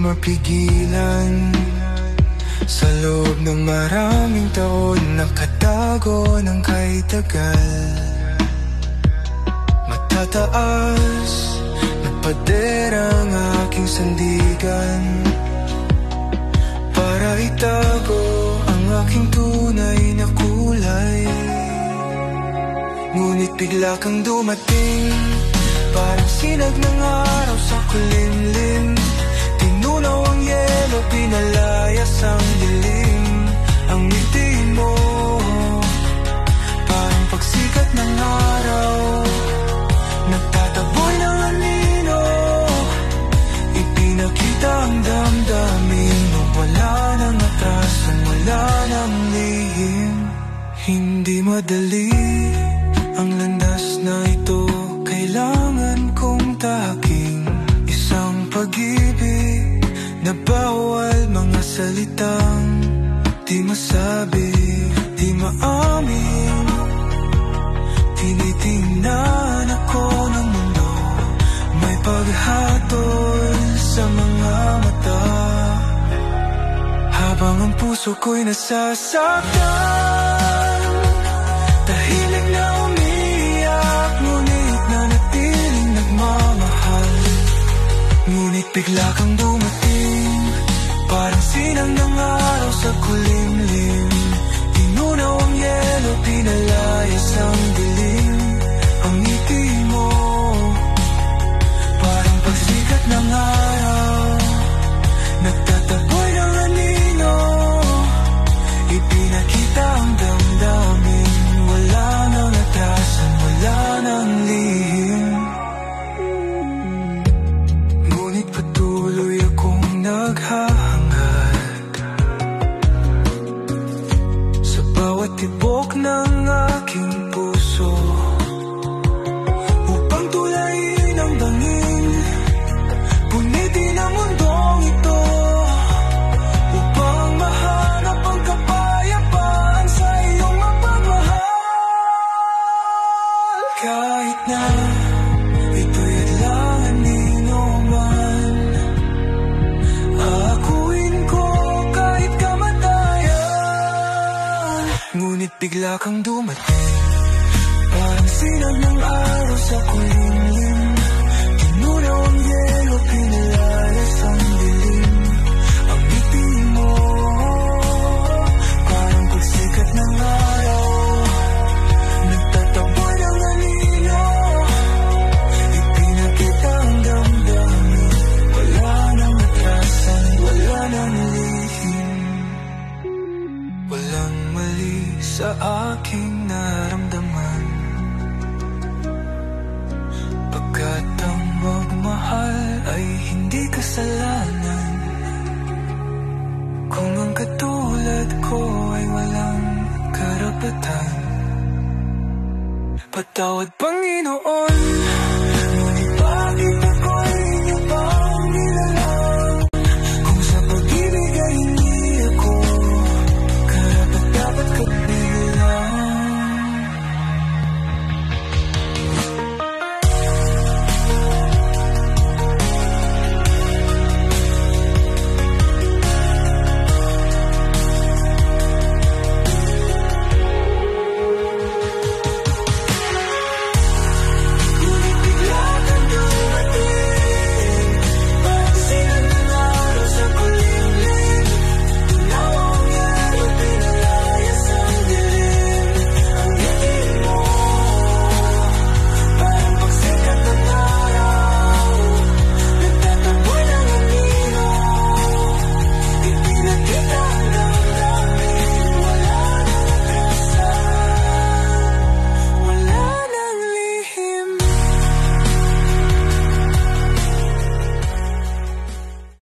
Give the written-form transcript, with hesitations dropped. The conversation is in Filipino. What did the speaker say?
mapigilan. Sa loob ng maraming taon, nakatago ng kay tagal. Matataas na pader ang aking sandigan, para itago ang aking tunay na kulay. Ngunit bigla kang dumating, parang sinag ng araw sa kulimlim. Tinunaw ang yelo, pinalayas ang dilim. Ang ngiti mo, parang pagsikat ng araw, nagtataboy ng anino. Ipinakita ang damdamin mo, wala nang atrasan, wala nang lihim. Hindi madali ang landas na ito, kailangan kong taking isang pag-ibig na bawal mga salitang di masabi, di maamin. Tinitingnan ako ng mundo, may paghatol sa mga mata, habang ang puso ko'y nasasaktan. Tahimik na umiiyak, ngunit nanatiling nagmamahal. Ngunit bigla kang dumating, parang sinang ng araw sa kulimlim. Tinunaw ang yelo, pinalayas ang dilim. Ang ngiti mo, parang pagsikat ng araw, nagtataboy ng anino. Ipinakita ang damdamin, wala nang atrasan, wala nang lihim. Ngunit patuloy akong naghahangad sa bawat tibok ng aking puso, upang tulayin ang bangin, punitin ang mundong ito, upang mahanap ang kapayapaan sa iyong mapagmahal. Kahit na ito'y adlangan nino man, akuin ko kahit kamatayan. Ngunit bigla kang dumating, parang sinag ng araw sa kulimlim. Tinunaw ang yelo, pinalayas ang dilim. Ang ngiti mo, parang pagsikat ng araw, nagtataboy ng anino. Ipinakita ang damdamin, wala nang atrasan, wala nang lihim. Walang mali sa aking naramdaman, pagkat ang magmahal ay hindi kasalanan. Kung ang katulad ko ay walang karapatan, patawad Panginoon.